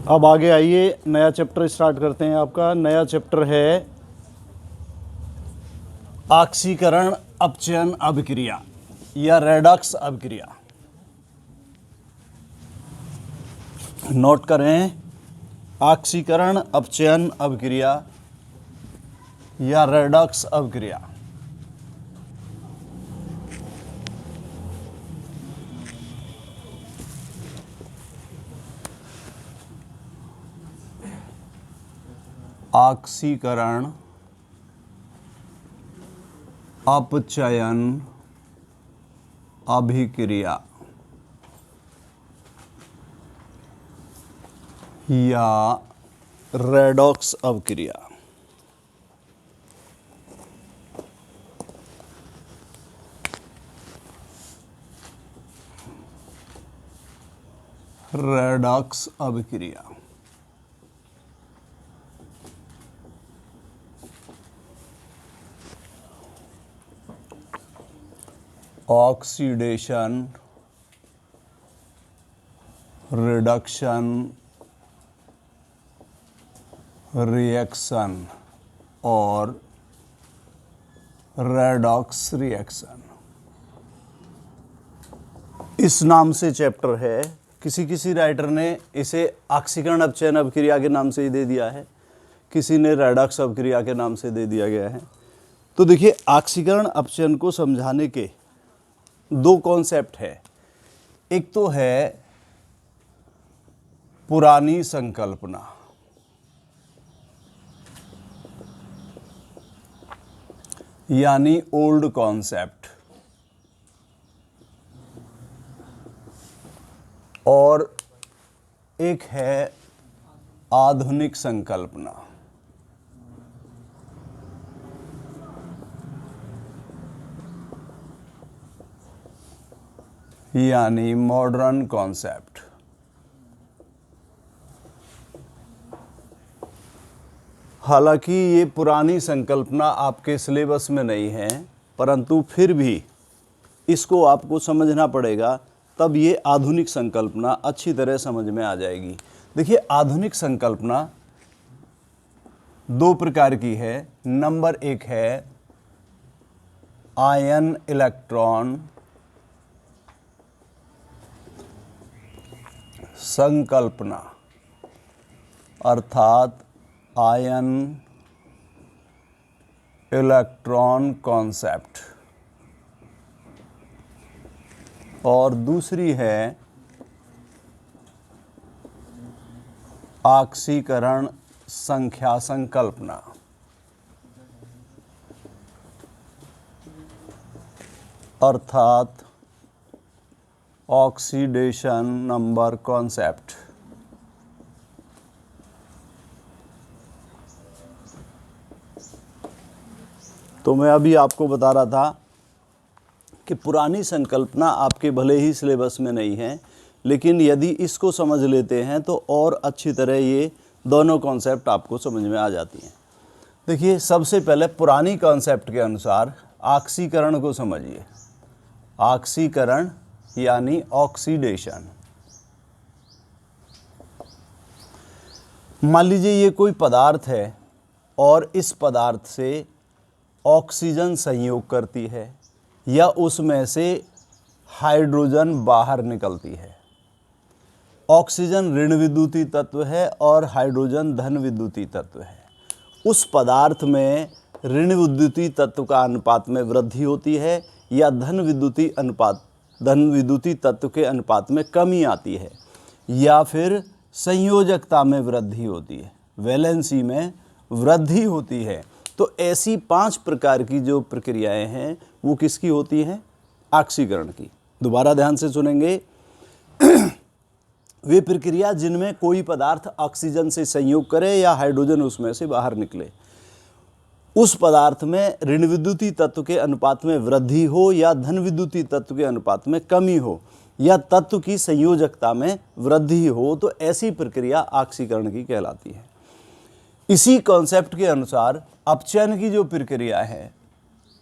अब आगे आइए, नया चैप्टर स्टार्ट करते हैं। आपका नया चैप्टर है ऑक्सीकरण अपचयन अभिक्रिया या रेडॉक्स अभिक्रिया। नोट करें, ऑक्सीकरण अपचयन अभिक्रिया या रेडॉक्स अभिक्रिया। ऑक्सीकरण अपचयन अभिक्रिया या रेडॉक्स अभिक्रिया। रेडॉक्स अभिक्रिया ऑक्सीडेशन, रिडक्शन रिएक्शन और रेडॉक्स रिएक्शन, इस नाम से चैप्टर है। किसी किसी राइटर ने इसे ऑक्सीकरण अपचयन अभिक्रिया के नाम से ही दे दिया है, किसी ने रेडॉक्स अभिक्रिया के नाम से दे दिया गया है। तो देखिए, ऑक्सीकरण अपचयन को समझाने के दो कॉन्सेप्ट है। एक तो है पुरानी संकल्पना, यानी ओल्ड कॉन्सेप्ट, और एक है आधुनिक संकल्पना। यानी मॉडर्न कॉन्सेप्ट। हालांकि ये पुरानी संकल्पना आपके सिलेबस में नहीं है, परंतु फिर भी इसको आपको समझना पड़ेगा, तब ये आधुनिक संकल्पना अच्छी तरह समझ में आ जाएगी। देखिए, आधुनिक संकल्पना दो प्रकार की है। नंबर एक है आयन इलेक्ट्रॉन संकल्पना, अर्थात आयन इलेक्ट्रॉन कॉन्सेप्ट, और दूसरी है ऑक्सीकरण संख्या संकल्पना, अर्थात ऑक्सीडेशन नंबर कॉन्सेप्ट। तो मैं अभी आपको बता रहा था कि पुरानी संकल्पना आपके भले ही सिलेबस में नहीं है, लेकिन यदि इसको समझ लेते हैं तो और अच्छी तरह ये दोनों कॉन्सेप्ट आपको समझ में आ जाती हैं। देखिए, सबसे पहले पुरानी कॉन्सेप्ट के अनुसार ऑक्सीकरण को समझिए। ऑक्सीकरण यानी ऑक्सीडेशन। मान लीजिए ये कोई पदार्थ है और इस पदार्थ से ऑक्सीजन संयोग करती है या उसमें से हाइड्रोजन बाहर निकलती है। ऑक्सीजन ऋण विद्युतीय तत्व है और हाइड्रोजन धन विद्युतीय तत्व है। उस पदार्थ में ऋण विद्युतीय तत्व का अनुपात में वृद्धि होती है या धन विद्युतीय तत्व के अनुपात में कमी आती है, या फिर संयोजकता में वृद्धि होती है, वैलेंसी में वृद्धि होती है। तो ऐसी 5 प्रकार की जो प्रक्रियाएं हैं वो किसकी होती हैं? ऑक्सीकरण की। दोबारा ध्यान से सुनेंगे। वे प्रक्रिया जिनमें कोई पदार्थ ऑक्सीजन से संयोग करे या हाइड्रोजन उसमें से बाहर निकले, उस पदार्थ में ऋण विद्युतीय तत्व के अनुपात में वृद्धि हो या धन विद्युतीय तत्व के अनुपात में कमी हो, या तत्व की संयोजकता में वृद्धि हो, तो ऐसी प्रक्रिया ऑक्सीकरण की कहलाती है। इसी कॉन्सेप्ट के अनुसार अपचयन की जो प्रक्रिया है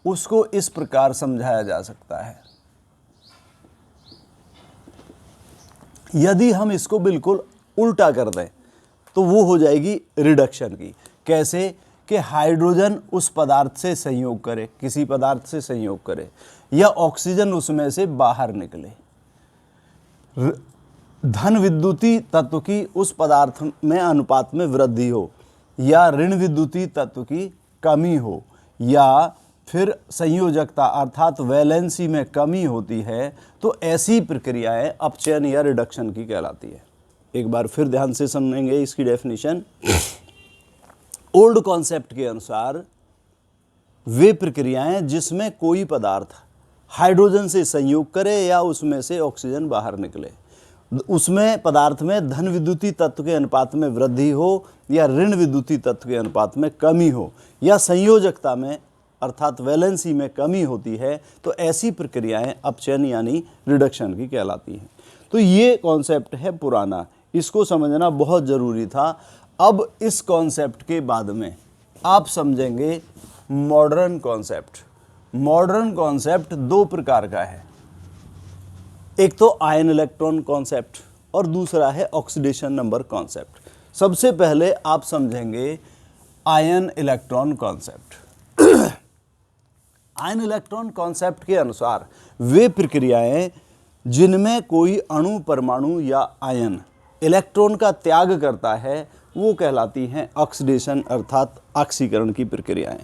उसको इस प्रकार समझाया जा सकता है। यदि हम इसको बिल्कुल उल्टा कर दें, तो वो हो जाएगी रिडक्शन की। कैसे कि हाइड्रोजन उस पदार्थ से संयोग करे, किसी पदार्थ से संयोग करे, या ऑक्सीजन उसमें से बाहर निकले। धन विद्युतीय तत्व की उस पदार्थ में अनुपात में वृद्धि हो, या ऋण विद्युतीय तत्व की कमी हो, या फिर संयोजकता अर्थात वैलेंसी में कमी होती है, तो ऐसी प्रक्रियाएं अपचयन या रिडक्शन की कहलाती है। एक बार फिर ध्यान से समझेंगे इसकी डेफिनेशन। ओल्ड कॉन्सेप्ट के अनुसार वे प्रक्रियाएं जिसमें कोई पदार्थ हाइड्रोजन से संयोग करे या उसमें से ऑक्सीजन बाहर निकले, उसमें पदार्थ में धन विद्युतीय तत्व के अनुपात में वृद्धि हो या ऋण विद्युतीय तत्व के अनुपात में कमी हो, या संयोजकता में अर्थात वैलेंसी में कमी होती है, तो ऐसी प्रक्रियाएं अपचयन यानी रिडक्शन की कहलाती हैं। तो ये कॉन्सेप्ट है पुराना, इसको समझना बहुत ज़रूरी था। अब इस कॉन्सेप्ट के बाद में आप समझेंगे मॉडर्न कॉन्सेप्ट। मॉडर्न कॉन्सेप्ट दो प्रकार का है, एक तो आयन इलेक्ट्रॉन कॉन्सेप्ट और दूसरा है ऑक्सीडेशन नंबर कॉन्सेप्ट। सबसे पहले आप समझेंगे ion electron concept. Ion electron concept के अनुसार वे प्रक्रियाएं जिनमें कोई अणु, परमाणु या आयन इलेक्ट्रॉन का त्याग करता है वो कहलाती हैं ऑक्सीडेशन अर्थात ऑक्सीकरण की प्रक्रियाएं।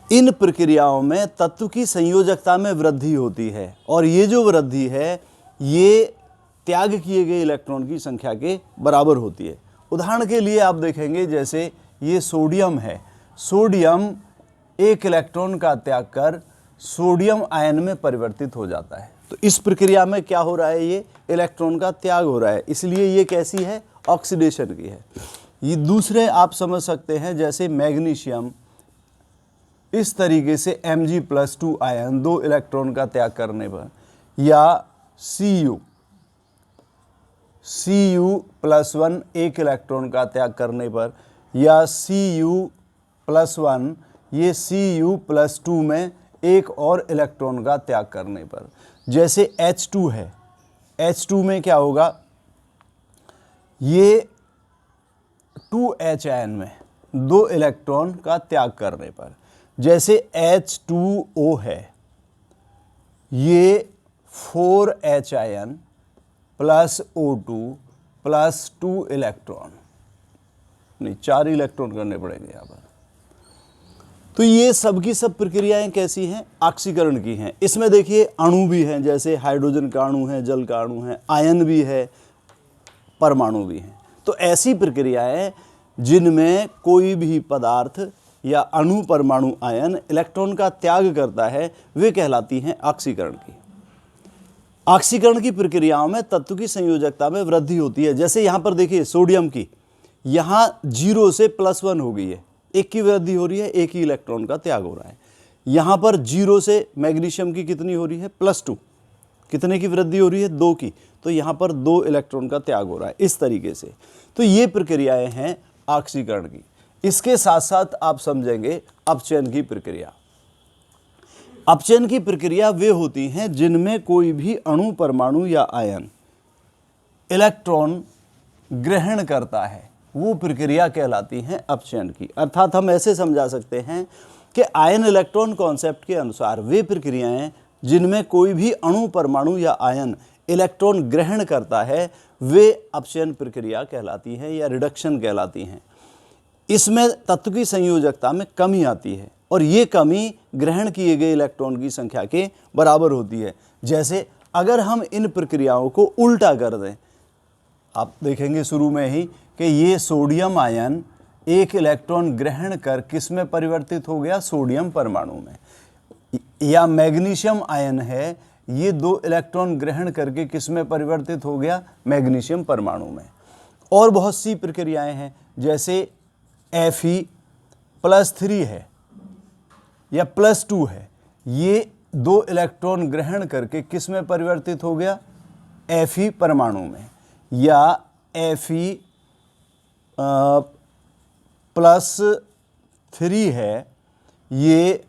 इन प्रक्रियाओं में तत्व की संयोजकता में वृद्धि होती है, और ये जो वृद्धि है ये त्याग किए गए इलेक्ट्रॉन की संख्या के बराबर होती है। उदाहरण के लिए आप देखेंगे जैसे ये सोडियम है, सोडियम एक इलेक्ट्रॉन का त्याग कर सोडियम आयन में परिवर्तित हो जाता है। तो इस प्रक्रिया में क्या हो रहा है, ये इलेक्ट्रॉन का त्याग हो रहा है, इसलिए ये कैसी है, ऑक्सीडेशन की है। ये दूसरे आप समझ सकते हैं जैसे मैग्नीशियम, इस तरीके से Mg+2 आयन दो इलेक्ट्रॉन का त्याग करने पर, या Cu+1 एक इलेक्ट्रॉन का त्याग करने पर, या Cu+1 ये Cu+2 में एक और इलेक्ट्रॉन का त्याग करने पर। जैसे H2 है, H2 में क्या होगा, ये 2H आयन में दो इलेक्ट्रॉन का त्याग करने पर। जैसे H2O है, ये 4H ion plus O2 plus 2 electron, नहीं 4 इलेक्ट्रॉन करने पड़ेंगे यहाँ पर। तो ये सब की सब प्रक्रियाएं कैसी हैं, ऑक्सीकरण की हैं। इसमें देखिए अणु भी हैं, जैसे हाइड्रोजन का अणु है, जल का अणु है, आयन भी है, परमाणु भी हैं। तो ऐसी प्रक्रियाएं जिनमें कोई भी पदार्थ या अणु, परमाणु, आयन इलेक्ट्रॉन का त्याग करता है वे कहलाती हैं ऑक्सीकरण की। ऑक्सीकरण की प्रक्रियाओं में तत्व की संयोजकता में वृद्धि होती है। जैसे यहाँ पर देखिए सोडियम की, यहाँ 0 से +1 हो गई है, एक की वृद्धि हो रही है, एक ही इलेक्ट्रॉन का त्याग हो रहा है। यहाँ पर 0 से मैग्नीशियम की कितनी हो रही है, +2, कितने की वृद्धि हो रही है, 2 की, तो यहाँ पर 2 इलेक्ट्रॉन का त्याग हो रहा है इस तरीके से। तो ये प्रक्रियाएं हैं ऑक्सीकरण की। इसके साथ साथ आप समझेंगे अपचयन की प्रक्रिया। अपचयन की प्रक्रिया वे होती हैं जिनमें कोई भी अणु, परमाणु या आयन इलेक्ट्रॉन ग्रहण करता है, वो प्रक्रिया कहलाती है अपचयन की। अर्थात हम ऐसे समझा सकते हैं कि आयन इलेक्ट्रॉन कॉन्सेप्ट के अनुसार वे प्रक्रियाएं जिनमें कोई भी अणु, परमाणु या आयन इलेक्ट्रॉन ग्रहण करता है वे अपचयन प्रक्रिया कहलाती हैं या रिडक्शन कहलाती हैं। इसमें तत्व की संयोजकता में कमी आती है, और ये कमी ग्रहण किए गए इलेक्ट्रॉन की संख्या के बराबर होती है। जैसे अगर हम इन प्रक्रियाओं को उल्टा कर दें, आप देखेंगे शुरू में ही कि ये सोडियम आयन एक इलेक्ट्रॉन ग्रहण कर किस में परिवर्तित हो गया, सोडियम परमाणु में। या मैग्नीशियम आयन है, ये 2 इलेक्ट्रॉन ग्रहण करके किस में परिवर्तित हो गया, मैग्नीशियम परमाणु में। और बहुत सी प्रक्रियाएं हैं, जैसे Fe+3 है या +2 है, ये 2 इलेक्ट्रॉन ग्रहण करके किस में परिवर्तित हो गया, Fe परमाणु में। या Fe+3 है, ये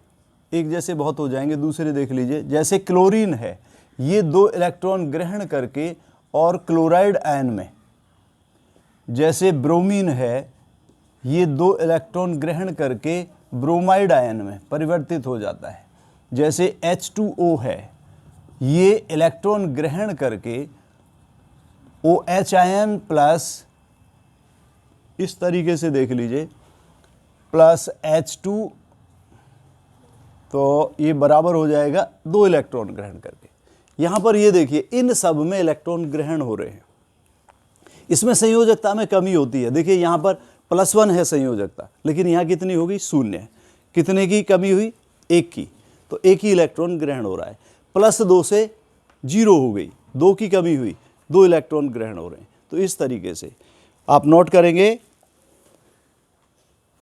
एक जैसे बहुत हो जाएंगे, दूसरे देख लीजिए। जैसे क्लोरीन है, ये 2 इलेक्ट्रॉन ग्रहण करके और क्लोराइड आयन में जैसे ब्रोमीन है, ये 2 इलेक्ट्रॉन ग्रहण करके ब्रोमाइड आयन में परिवर्तित हो जाता है। जैसे H2O है, ये इलेक्ट्रॉन ग्रहण करके OH आयन प्लस, इस तरीके से देख लीजिए, प्लस H2, तो ये बराबर हो जाएगा 2 इलेक्ट्रॉन ग्रहण करके। यहाँ पर ये देखिए, इन सब में इलेक्ट्रॉन ग्रहण हो रहे हैं। इसमें संयोजकता में कमी होती है। देखिए यहाँ पर +1 है संयोजकता, लेकिन यहाँ कितनी होगी? 0 है। कितने की कमी हुई? 1 की। तो 1 ही इलेक्ट्रॉन ग्रहण हो रहा है। +2 से 0 हो गई, 2 की कमी हुई, 2 इलेक्ट्रॉन ग्रहण हो रहे हैं। तो इस तरीके से आप नोट करेंगे